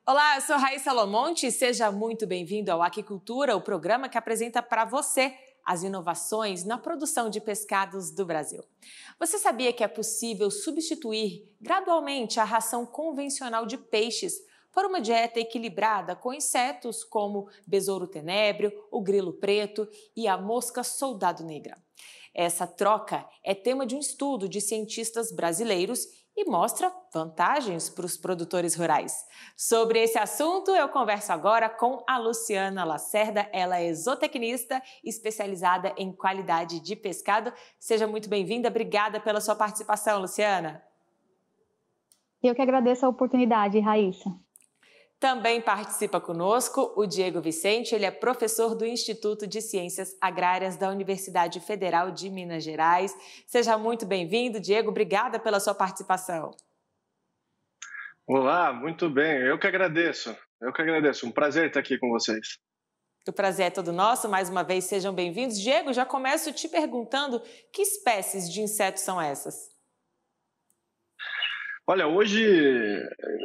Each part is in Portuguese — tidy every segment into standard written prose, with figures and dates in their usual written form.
Olá, eu sou Raíssa Lomonte e seja muito bem-vindo ao Aquicultura, o programa que apresenta para você as inovações na produção de pescados do Brasil. Você sabia que é possível substituir gradualmente a ração convencional de peixes por uma dieta equilibrada com insetos como besouro tenébrio, o grilo preto e a mosca soldado negra? Essa troca é tema de um estudo de cientistas brasileiros e mostra vantagens para os produtores rurais. Sobre esse assunto, eu converso agora com a Luciana Lacerda. Ela é zootecnista especializada em qualidade de pescado. Seja muito bem-vinda. Obrigada pela sua participação, Luciana. Eu que agradeço a oportunidade, Raíssa. Também participa conosco o Diego Vicente, ele é professor do Instituto de Ciências Agrárias da Universidade Federal de Minas Gerais. Seja muito bem-vindo, Diego, obrigada pela sua participação. Olá, muito bem, eu que agradeço, um prazer estar aqui com vocês. O prazer é todo nosso, mais uma vez sejam bem-vindos. Diego, já começo te perguntando que espécies de insetos são essas? Olha, hoje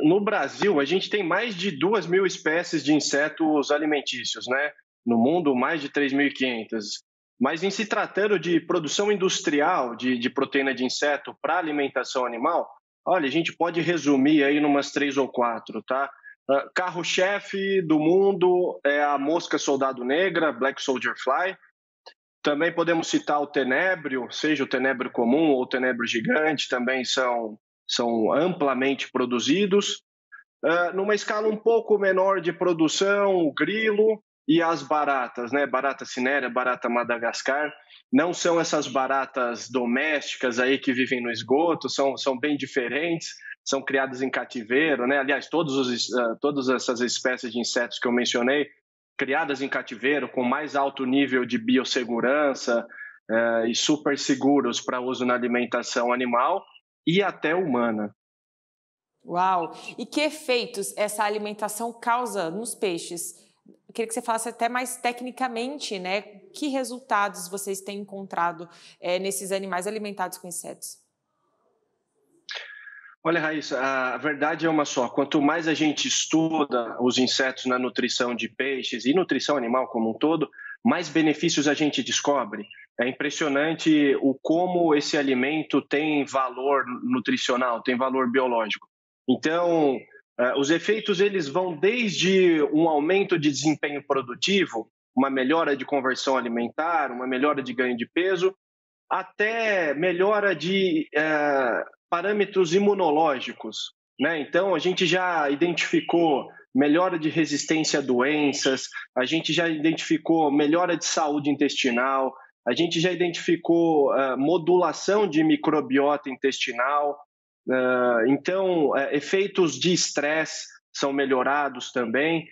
no Brasil a gente tem mais de 2.000 espécies de insetos alimentícios, né? No mundo, mais de 3.500. Mas em se tratando de produção industrial de proteína de inseto para alimentação animal, olha, a gente pode resumir aí numas 3 ou 4, tá? Carro-chefe do mundo é a mosca soldado negra, Black Soldier Fly. Também podemos citar o tenébrio, seja o tenébrio comum ou o tenébrio gigante, também são amplamente produzidos. Numa escala um pouco menor de produção, o grilo e as baratas, né? Barata cinérea, barata Madagascar. Não são essas baratas domésticas aí que vivem no esgoto, são bem diferentes, são criadas em cativeiro, né? Aliás, todas essas espécies de insetos que eu mencionei, criadas em cativeiro, com mais alto nível de biossegurança e super seguros para uso na alimentação animal e até humana. Uau! E que efeitos essa alimentação causa nos peixes? Eu queria que você falasse até mais tecnicamente, né? Que resultados vocês têm encontrado nesses animais alimentados com insetos? Olha, Raíssa, a verdade é uma só. Quanto mais a gente estuda os insetos na nutrição de peixes e nutrição animal como um todo, mais benefícios a gente descobre. É impressionante o como esse alimento tem valor nutricional, tem valor biológico. Então, os efeitos eles vão desde um aumento de desempenho produtivo, uma melhora de conversão alimentar, uma melhora de ganho de peso, até melhora de parâmetros imunológicos, né? Então, a gente já identificou melhora de resistência a doenças, a gente já identificou melhora de saúde intestinal, a gente já identificou modulação de microbiota intestinal, então, efeitos de estresse são melhorados também.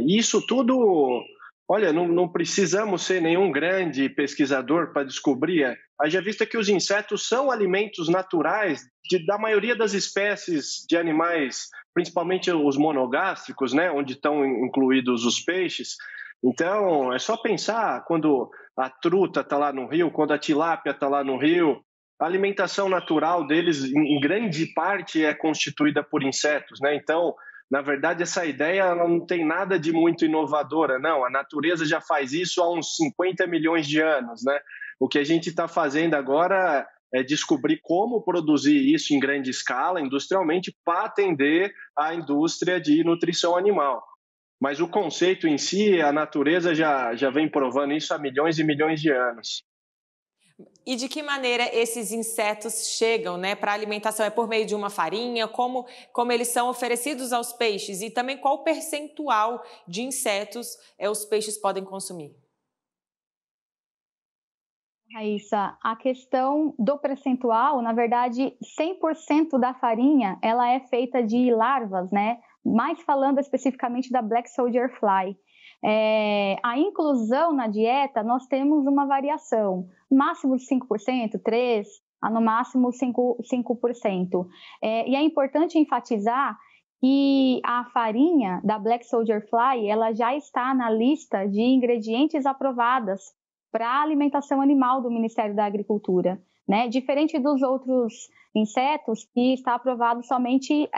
Isso tudo, olha, não precisamos ser nenhum grande pesquisador para descobrir. Haja vista que os insetos são alimentos naturais da maioria das espécies de animais, principalmente os monogástricos, né, onde estão incluídos os peixes. Então, é só pensar quando a truta está lá no rio, quando a tilápia está lá no rio, a alimentação natural deles, em grande parte, é constituída por insetos, né? Então, na verdade, essa ideia ela não tem nada de muito inovadora, não. A natureza já faz isso há uns 50 milhões de anos, né? O que a gente está fazendo agora é descobrir como produzir isso em grande escala, industrialmente, para atender à indústria de nutrição animal. Mas o conceito em si, a natureza já vem provando isso há milhões e milhões de anos. E de que maneira esses insetos chegam, né, para a alimentação? É por meio de uma farinha? Como eles são oferecidos aos peixes? E também qual percentual de insetos os peixes podem consumir? Raíssa, a questão do percentual, na verdade, 100% da farinha, ela é feita de larvas, né? Mais falando especificamente da Black Soldier Fly. A inclusão na dieta, nós temos uma variação, máximo de 5%, 3%, no máximo 5%. E é importante enfatizar que a farinha da Black Soldier Fly, ela já está na lista de ingredientes aprovadas para a alimentação animal do Ministério da Agricultura. né? Diferente dos outros insetos, que está aprovado somente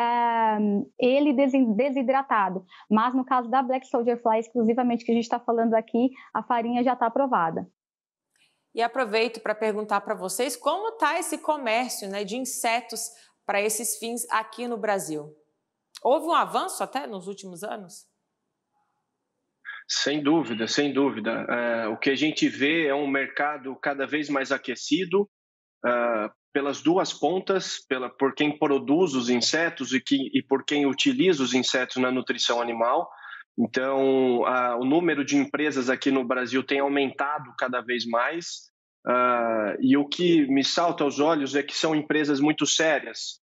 ele desidratado. Mas no caso da Black Soldier Fly, exclusivamente que a gente está falando aqui, a farinha já está aprovada. E aproveito para perguntar para vocês como está esse comércio, né, de insetos para esses fins aqui no Brasil. Houve um avanço até nos últimos anos? Sem dúvida, sem dúvida. O que a gente vê é um mercado cada vez mais aquecido pelas duas pontas, por quem produz os insetos e por quem utiliza os insetos na nutrição animal. Então, o número de empresas aqui no Brasil tem aumentado cada vez mais, e o que me salta aos olhos é que são empresas muito sérias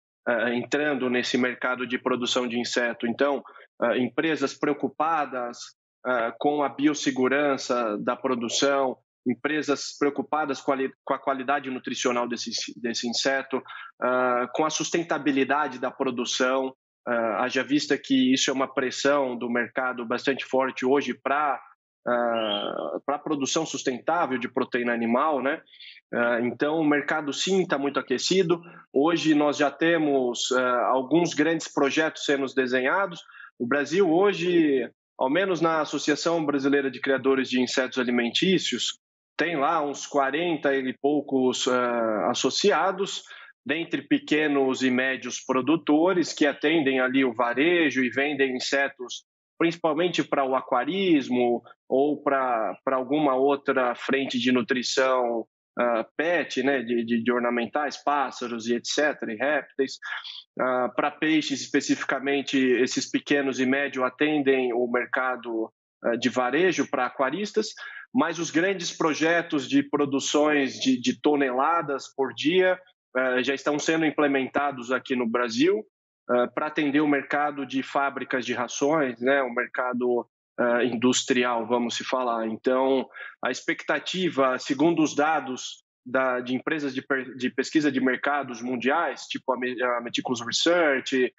entrando nesse mercado de produção de inseto. Então, empresas preocupadas com a biossegurança da produção, empresas preocupadas com a qualidade nutricional desse inseto, com a sustentabilidade da produção, haja vista que isso é uma pressão do mercado bastante forte hoje para a produção sustentável de proteína animal, né? Então, o mercado sim está muito aquecido. Hoje nós já temos alguns grandes projetos sendo desenhados. O Brasil hoje, ao menos na Associação Brasileira de Criadores de Insetos Alimentícios, tem lá uns 40 e poucos associados, dentre pequenos e médios produtores que atendem ali o varejo e vendem insetos principalmente para o aquarismo ou para alguma outra frente de nutrição pet, né, de ornamentais, pássaros e etc., e répteis. Para peixes, especificamente, esses pequenos e médios atendem o mercado de varejo para aquaristas, mas os grandes projetos de produções de toneladas por dia já estão sendo implementados aqui no Brasil para atender o mercado de fábricas de rações, né, o mercado industrial, vamos se falar. Então, a expectativa, segundo os dados de empresas de pesquisa de mercados mundiais, tipo a Meticulous Research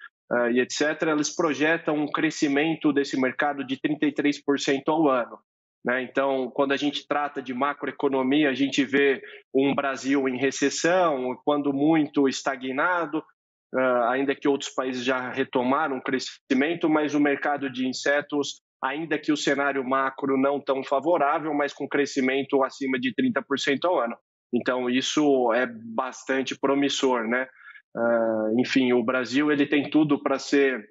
e etc., eles projetam um crescimento desse mercado de 33% ao ano. Né? Então, quando a gente trata de macroeconomia, a gente vê um Brasil em recessão, quando muito estagnado, ainda que outros países já retomaram o crescimento, mas o mercado de insetos, ainda que o cenário macro não tão favorável, mas com crescimento acima de 30% ao ano. Então, isso é bastante promissor, né? Enfim, o Brasil ele tem tudo para ser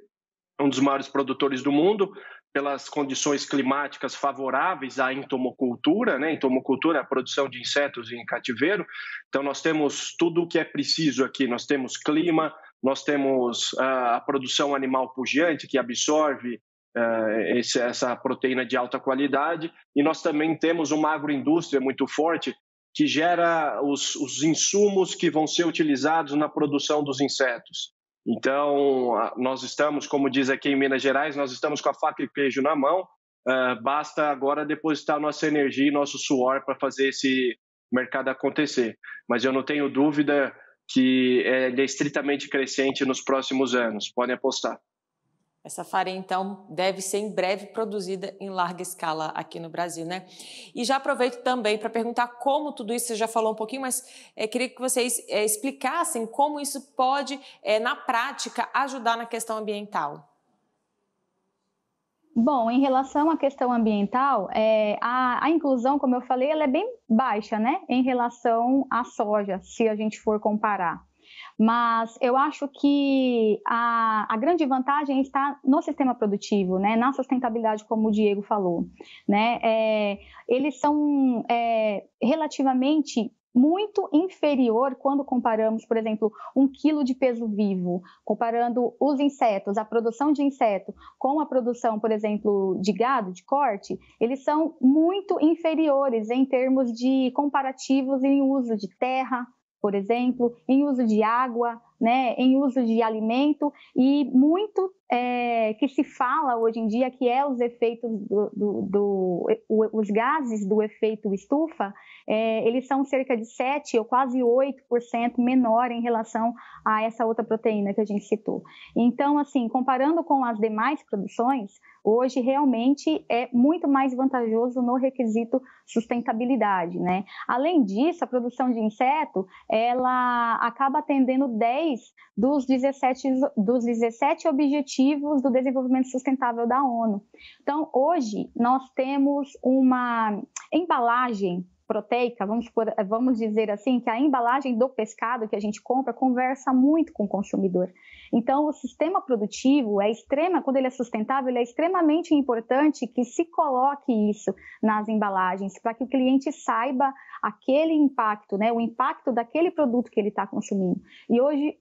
um dos maiores produtores do mundo, pelas condições climáticas favoráveis à entomocultura, né? Entomocultura é a produção de insetos em cativeiro. Então, nós temos tudo o que é preciso aqui. Nós temos clima, nós temos a produção animal pujante, que absorve essa proteína de alta qualidade, e nós também temos uma agroindústria muito forte que gera os insumos que vão ser utilizados na produção dos insetos. Então, nós estamos, como diz aqui em Minas Gerais, nós estamos com a faca e queijo na mão, basta agora depositar nossa energia e nosso suor para fazer esse mercado acontecer. Mas eu não tenho dúvida que ele é estritamente crescente nos próximos anos, podem apostar. Essa farinha, então, deve ser em breve produzida em larga escala aqui no Brasil, né? E já aproveito também para perguntar como tudo isso, você já falou um pouquinho, mas queria que vocês explicassem como isso pode, na prática, ajudar na questão ambiental. Bom, em relação à questão ambiental, a inclusão, como eu falei, ela é bem baixa, né? Em relação à soja, se a gente for comparar. Mas eu acho que a grande vantagem está no sistema produtivo, né? Na sustentabilidade, como o Diego falou, né? Eles são relativamente muito inferior quando comparamos, por exemplo, 1 quilo de peso vivo, comparando os insetos, a produção de inseto com a produção, por exemplo, de gado, de corte, eles são muito inferiores em termos de comparativos em uso de terra, por exemplo, em uso de água, né, em uso de alimento, e muito que se fala hoje em dia que os efeitos os gases do efeito estufa, eles são cerca de 7 ou quase 8% menor em relação a essa outra proteína que a gente citou. Então, assim, comparando com as demais produções, hoje realmente é muito mais vantajoso no requisito sustentabilidade, né? Além disso, a produção de inseto, ela acaba atendendo 10 dos 17 objetivos do desenvolvimento sustentável da ONU. Então, hoje, nós temos uma embalagem proteica, vamos dizer assim, que a embalagem do pescado que a gente compra conversa muito com o consumidor. Então, o sistema produtivo quando ele é sustentável, ele é extremamente importante que se coloque isso nas embalagens, para que o cliente saiba aquele impacto, né, o impacto daquele produto que ele está consumindo. E hoje,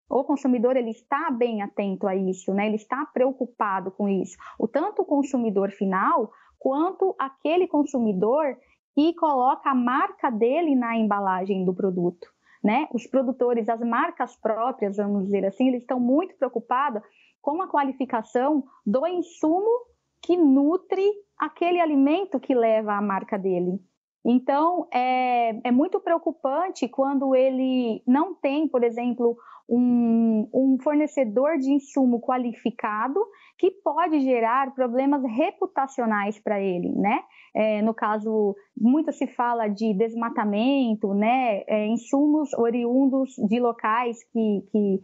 o consumidor, ele está bem atento a isso, né? Ele está preocupado com isso. Tanto o consumidor final, quanto aquele consumidor que coloca a marca dele na embalagem do produto, né? Os produtores, as marcas próprias, vamos dizer assim, eles estão muito preocupados com a qualificação do insumo que nutre aquele alimento que leva a marca dele. Então, é muito preocupante quando ele não tem, por exemplo, um fornecedor de insumo qualificado que pode gerar problemas reputacionais para ele, né? No caso, muito se fala de desmatamento, né? Insumos oriundos de locais que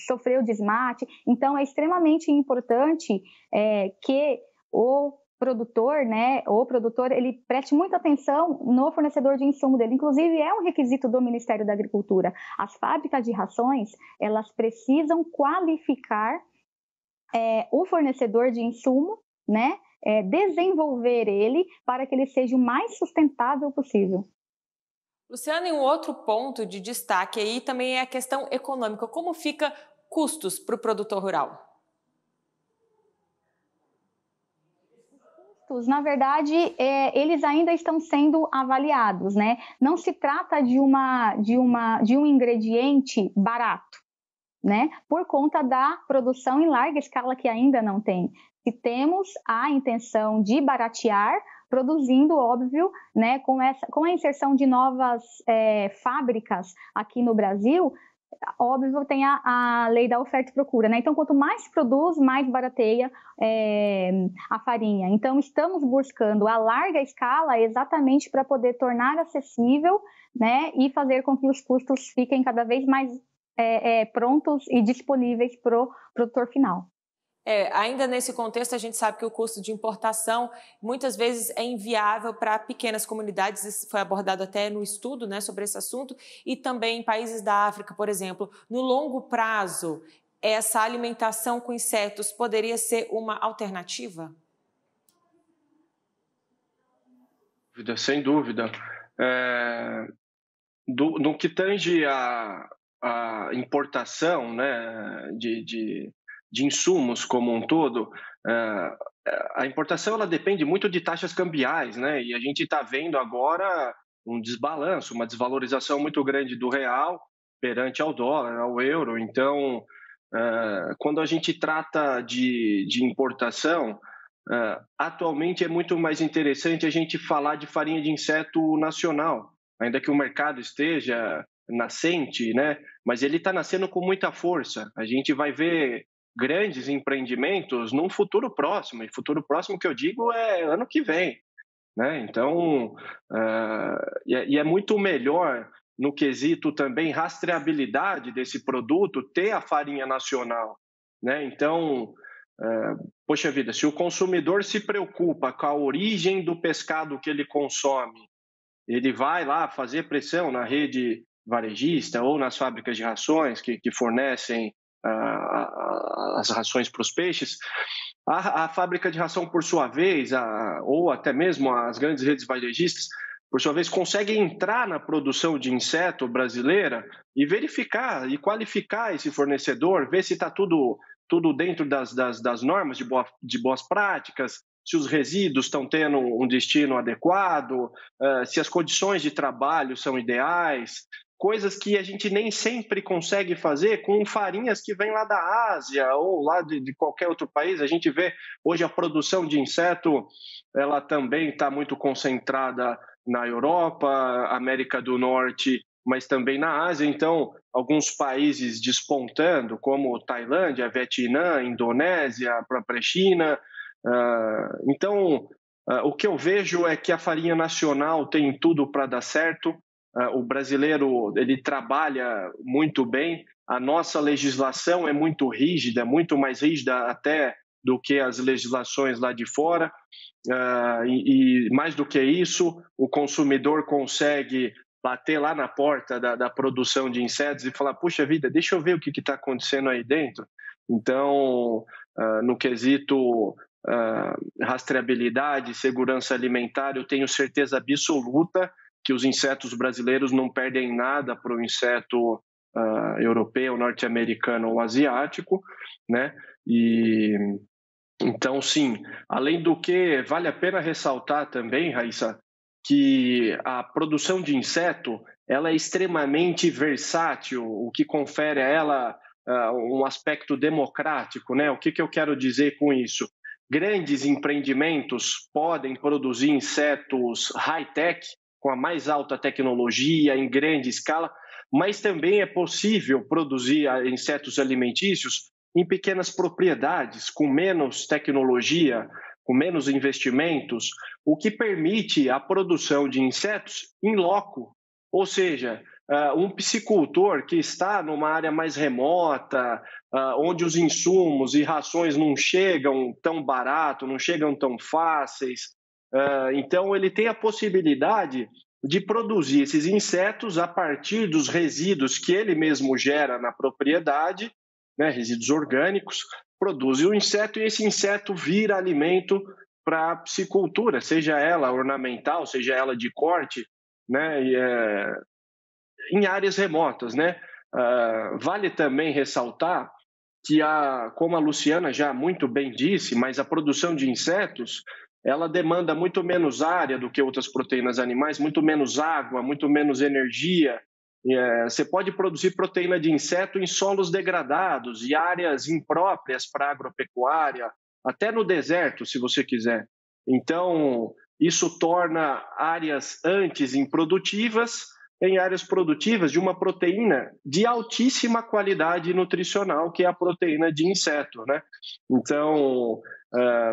sofreu desmate. Então, é extremamente importante que o produtor, ele preste muita atenção no fornecedor de insumo dele. Inclusive, é um requisito do Ministério da Agricultura. As fábricas de rações, elas precisam qualificar o fornecedor de insumo, né? Desenvolver ele para que ele seja o mais sustentável possível. Luciana, e um outro ponto de destaque aí também é a questão econômica. Como fica custos para o produtor rural? Na verdade, eles ainda estão sendo avaliados, né? Não se trata de um ingrediente barato, né? Por conta da produção em larga escala que ainda não tem. Se temos a intenção de baratear, produzindo, óbvio, né? Com a inserção de novas fábricas aqui no Brasil, óbvio, tem a lei da oferta e procura, né? Então, quanto mais se produz, mais barateia a farinha. Então, estamos buscando a larga escala exatamente para poder tornar acessível, né? E fazer com que os custos fiquem cada vez mais prontos e disponíveis para o produtor final. Ainda nesse contexto, a gente sabe que o custo de importação muitas vezes é inviável para pequenas comunidades, isso foi abordado até no estudo, né, sobre esse assunto, e também em países da África, por exemplo. No longo prazo, essa alimentação com insetos poderia ser uma alternativa? Sem dúvida. No que tange a importação, né, de insumos como um todo, a importação ela depende muito de taxas cambiais, né? E a gente está vendo agora um desbalanço, uma desvalorização muito grande do real perante ao dólar, ao euro. Então, quando a gente trata de importação, atualmente é muito mais interessante a gente falar de farinha de inseto nacional, ainda que o mercado esteja nascente, né? Mas ele está nascendo com muita força. A gente vai ver grandes empreendimentos num futuro próximo, e futuro próximo que eu digo é ano que vem, né? Então, é muito melhor no quesito também rastreabilidade desse produto ter a farinha nacional, né? Então, poxa vida, se o consumidor se preocupa com a origem do pescado que ele consome, ele vai lá fazer pressão na rede varejista ou nas fábricas de rações que fornecem as rações para os peixes, a fábrica de ração, por sua vez, ou até mesmo as grandes redes varejistas, por sua vez, conseguem entrar na produção de inseto brasileira e verificar e qualificar esse fornecedor, ver se está tudo dentro das normas de boas práticas, se os resíduos estão tendo um destino adequado, se as condições de trabalho são ideais. coisas que a gente nem sempre consegue fazer com farinhas que vêm lá da Ásia ou lá de qualquer outro país. A gente vê hoje a produção de inseto, ela também está muito concentrada na Europa, América do Norte, mas também na Ásia. Então, alguns países despontando, como Tailândia, Vietnã, Indonésia, a própria China. Então, o que eu vejo é que a farinha nacional tem tudo para dar certo. O brasileiro, ele trabalha muito bem. A nossa legislação é muito rígida, muito mais rígida até do que as legislações lá de fora. E mais do que isso, o consumidor consegue bater lá na porta da produção de insetos e falar: puxa vida, deixa eu ver o que está acontecendo aí dentro. Então, no quesito rastreabilidade, segurança alimentar, eu tenho certeza absoluta que os insetos brasileiros não perdem nada para o inseto europeu, norte-americano ou asiático, né? E então, sim, além do que, vale a pena ressaltar também, Raíssa, que a produção de inseto ela é extremamente versátil, o que confere a ela um aspecto democrático, né? O que eu quero dizer com isso? Grandes empreendimentos podem produzir insetos high-tech, com a mais alta tecnologia, em grande escala, mas também é possível produzir insetos alimentícios em pequenas propriedades, com menos tecnologia, com menos investimentos, o que permite a produção de insetos in loco, ou seja, um piscicultor que está numa área mais remota, onde os insumos e rações não chegam tão barato, não chegam tão fáceis, então ele tem a possibilidade de produzir esses insetos a partir dos resíduos que ele mesmo gera na propriedade, né, resíduos orgânicos, produz o inseto e esse inseto vira alimento para a piscicultura, seja ela ornamental, seja ela de corte, né, em áreas remotas, né? Vale também ressaltar que, como a Luciana já muito bem disse, mas a produção de insetos ela demanda muito menos área do que outras proteínas animais, muito menos água, muito menos energia. Você pode produzir proteína de inseto em solos degradados e áreas impróprias para a agropecuária, até no deserto, se você quiser. Então, isso torna áreas antes improdutivas em áreas produtivas de uma proteína de altíssima qualidade nutricional, que é a proteína de inseto, né? Então,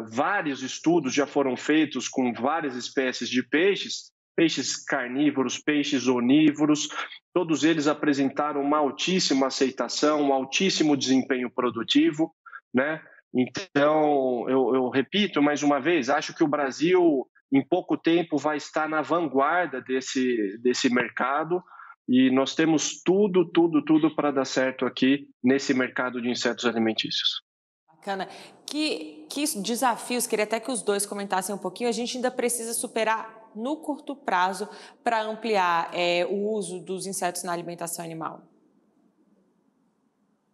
vários estudos já foram feitos com várias espécies de peixes, peixes carnívoros, peixes onívoros, todos eles apresentaram uma altíssima aceitação, um altíssimo desempenho produtivo, né? Então, eu repito mais uma vez, acho que o Brasil, em pouco tempo, vai estar na vanguarda desse mercado e nós temos tudo para dar certo aqui nesse mercado de insetos alimentícios. Bacana. Que desafios, queria até que os dois comentassem um pouquinho, a gente ainda precisa superar no curto prazo para ampliar o uso dos insetos na alimentação animal?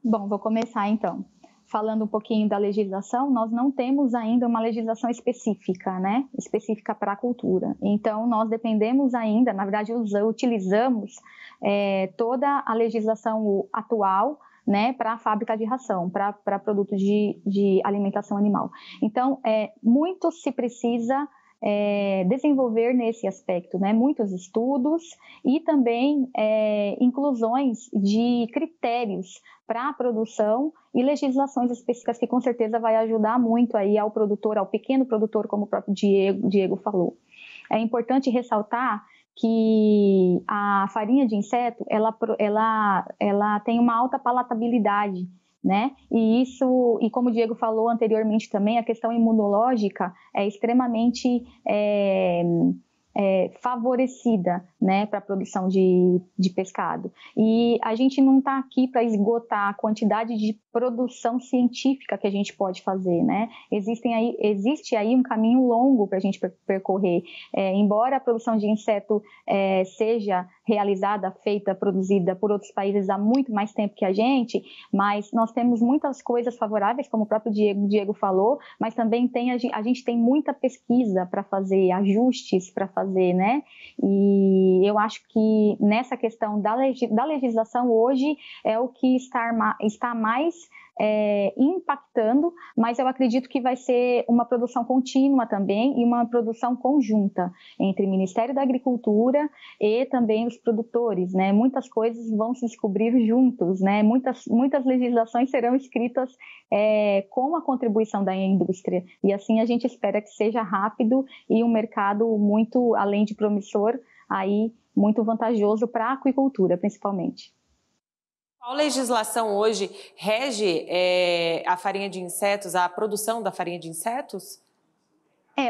Bom, vou começar então. Falando um pouquinho da legislação, nós não temos ainda uma legislação específica, né? Específica para a cultura. Então, nós dependemos ainda, na verdade, utilizamos toda a legislação atual, né, para a fábrica de ração, para produtos de alimentação animal. Então, muito se precisa desenvolver nesse aspecto, né? Muitos estudos e também inclusões de critérios para a produção e legislações específicas que com certeza vai ajudar muito aí ao produtor, ao pequeno produtor, como o próprio Diego falou. É importante ressaltar que a farinha de inseto, ela tem uma alta palatabilidade, né? E como o Diego falou anteriormente também, a questão imunológica é extremamente favorecida, né, para a produção de pescado. E a gente não está aqui para esgotar a quantidade de produção científica que a gente pode fazer, né? Existe aí um caminho longo para a gente percorrer. Embora a produção de inseto seja realizada, feita, produzida por outros países há muito mais tempo que a gente, mas nós temos muitas coisas favoráveis, como o próprio Diego falou, mas também a gente tem muita pesquisa para fazer, ajustes para fazer fazer, né? E eu acho que nessa questão da legislação hoje é o que está mais impactando, mas eu acredito que vai ser uma produção contínua também e uma produção conjunta entre o Ministério da Agricultura e também os produtores, né? Muitas coisas vão se descobrir juntos, né? Muitas legislações serão escritas com a contribuição da indústria, e assim a gente espera que seja rápido e um mercado muito, além de promissor, aí muito vantajoso para a aquicultura, principalmente. Qual legislação hoje rege a farinha de insetos, a produção da farinha de insetos?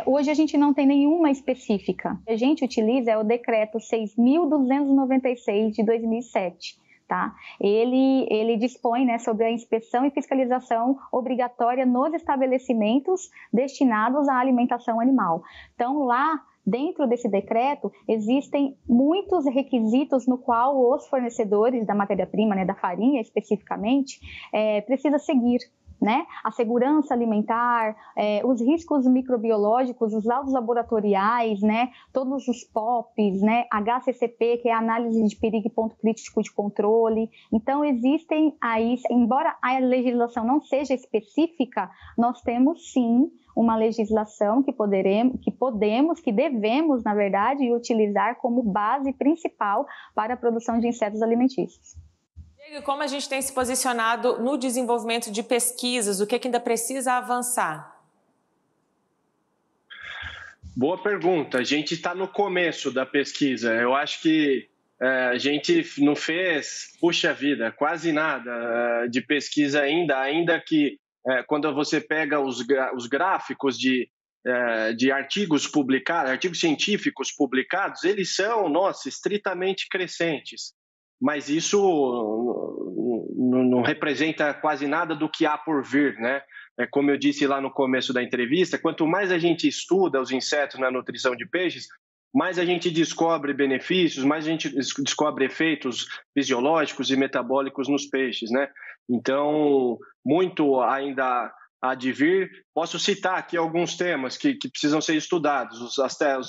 Hoje a gente não tem nenhuma específica. A gente utiliza o decreto 6.296 de 2007. Tá? Ele dispõe, né, sobre a inspeção e fiscalização obrigatória nos estabelecimentos destinados à alimentação animal. Então, lá dentro desse decreto, existem muitos requisitos no qual os fornecedores da matéria-prima, né, da farinha especificamente, precisam seguir. Né? A segurança alimentar, os riscos microbiológicos, os laudos laboratoriais, né? Todos os POPs, né? HCCP, que é a análise de perigo e ponto crítico de controle. Então, existem aí, embora a legislação não seja específica, nós temos sim uma legislação que devemos, na verdade, utilizar como base principal para a produção de insetos alimentícios. E como a gente tem se posicionado no desenvolvimento de pesquisas, o que ainda precisa avançar? Boa pergunta. A gente está no começo da pesquisa. Eu acho que a gente não fez, puxa vida, quase nada de pesquisa ainda que quando você pega os gráficos de artigos publicados, artigos científicos publicados, eles são, estritamente crescentes. Mas isso não representa quase nada do que há por vir, né? Como eu disse lá no começo da entrevista, quanto mais a gente estuda os insetos na nutrição de peixes, mais a gente descobre benefícios, mais a gente descobre efeitos fisiológicos e metabólicos nos peixes, né? Então, muito ainda há de vir. Posso citar aqui alguns temas que precisam ser estudados: os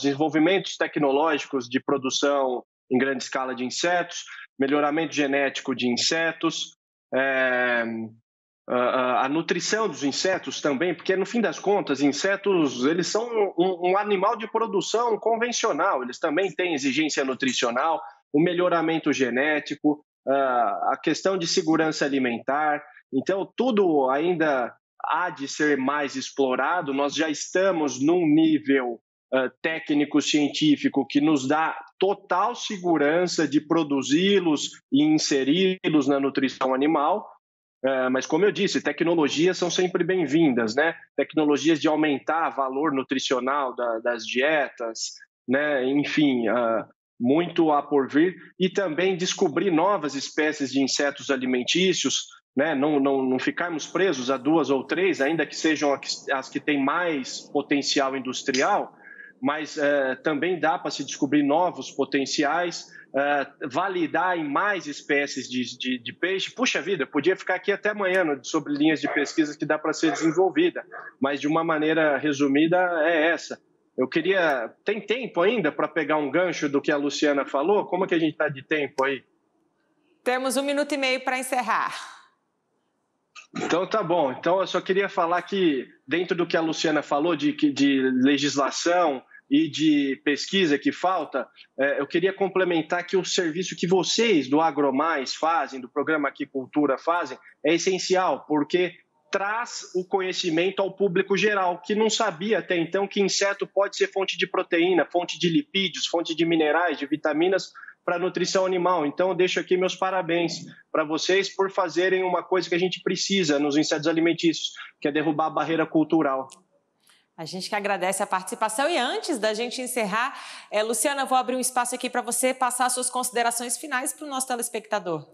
desenvolvimentos tecnológicos de produção em grande escala de insetos, melhoramento genético de insetos, a nutrição dos insetos também, porque no fim das contas, insetos, eles são um animal de produção convencional, eles também têm exigência nutricional, o melhoramento genético, a questão de segurança alimentar. Então, tudo ainda há de ser mais explorado. Nós já estamos num nível técnico-científico que nos dá total segurança de produzi-los e inseri-los na nutrição animal, mas como eu disse, tecnologias são sempre bem-vindas, né? Tecnologias de aumentar o valor nutricional das dietas, né? Enfim, muito há por vir, e também descobrir novas espécies de insetos alimentícios, né? Não ficarmos presos a 2 ou 3, ainda que sejam as que têm mais potencial industrial, mas também dá para se descobrir novos potenciais, validar em mais espécies de peixe. Puxa vida, eu podia ficar aqui até amanhã sobre linhas de pesquisa que dá para ser desenvolvida, mas de uma maneira resumida é essa. Tem tempo ainda para pegar um gancho do que a Luciana falou? Como é que a gente está de tempo aí? Temos 1 minuto e meio para encerrar. Então tá bom. Então eu só queria falar que dentro do que a Luciana falou de legislação e de pesquisa que falta, eu queria complementar que o serviço que vocês do AgroMais fazem, do programa Aquicultura fazem, é essencial, porque traz o conhecimento ao público geral, que não sabia até então que inseto pode ser fonte de proteína, fonte de lipídios, fonte de minerais, de vitaminas para a nutrição animal. Então, eu deixo aqui meus parabéns para vocês por fazerem uma coisa que a gente precisa nos insetos alimentícios, que é derrubar a barreira cultural. A gente que agradece a participação. E antes da gente encerrar, Luciana, eu vou abrir um espaço aqui para você passar as suas considerações finais para o nosso telespectador.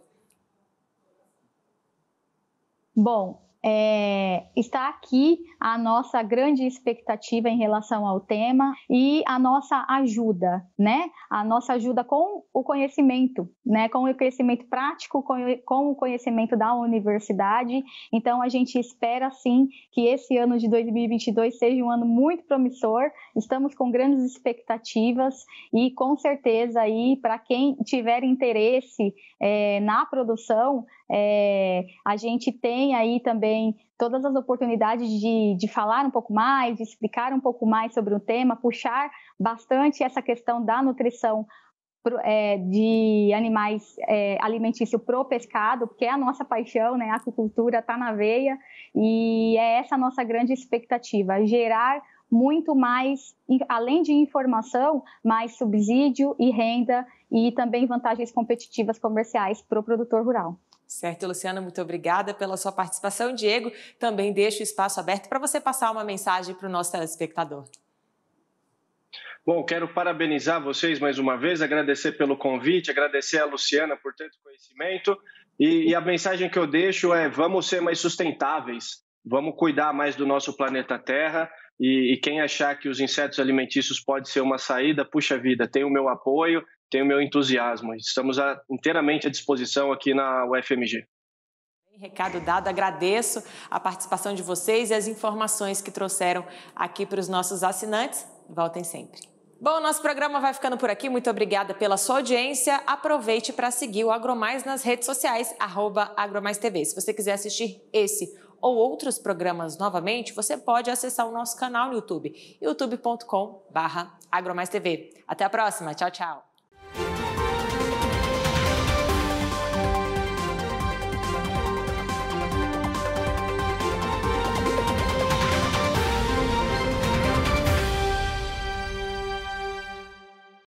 Bom, está aqui a nossa grande expectativa em relação ao tema e a nossa ajuda, né? A nossa ajuda com o conhecimento, né? Com o conhecimento prático, com o conhecimento da universidade. Então, a gente espera, sim, que esse ano de 2022 seja um ano muito promissor. Estamos com grandes expectativas e, com certeza, aí, para quem tiver interesse na produção, a gente tem aí também todas as oportunidades de falar um pouco mais, de explicar um pouco mais sobre o tema, puxar bastante essa questão da nutrição de animais alimentícios pro pescado, porque é a nossa paixão, né? A aquicultura está na veia e é essa a nossa grande expectativa, gerar muito mais, além de informação, mais subsídio e renda e também vantagens competitivas comerciais para o produtor rural. Certo, Luciana, muito obrigada pela sua participação. Diego, também deixo o espaço aberto para você passar uma mensagem para o nosso telespectador. Bom, quero parabenizar vocês mais uma vez, agradecer pelo convite, agradecer a Luciana por tanto conhecimento e a mensagem que eu deixo é: vamos ser mais sustentáveis, vamos cuidar mais do nosso planeta Terra e quem achar que os insetos alimentícios pode ser uma saída, puxa vida, tem o meu apoio, tem o meu entusiasmo. Estamos inteiramente à disposição aqui na UFMG. Recado dado, agradeço a participação de vocês e as informações que trouxeram aqui para os nossos assinantes. Voltem sempre. Bom, nosso programa vai ficando por aqui. Muito obrigada pela sua audiência. Aproveite para seguir o AgroMais nas redes sociais, @AgroMaisTV. Se você quiser assistir esse ou outros programas novamente, você pode acessar o nosso canal no YouTube, youtube.com/AgroMaisTV. Até a próxima. Tchau, tchau.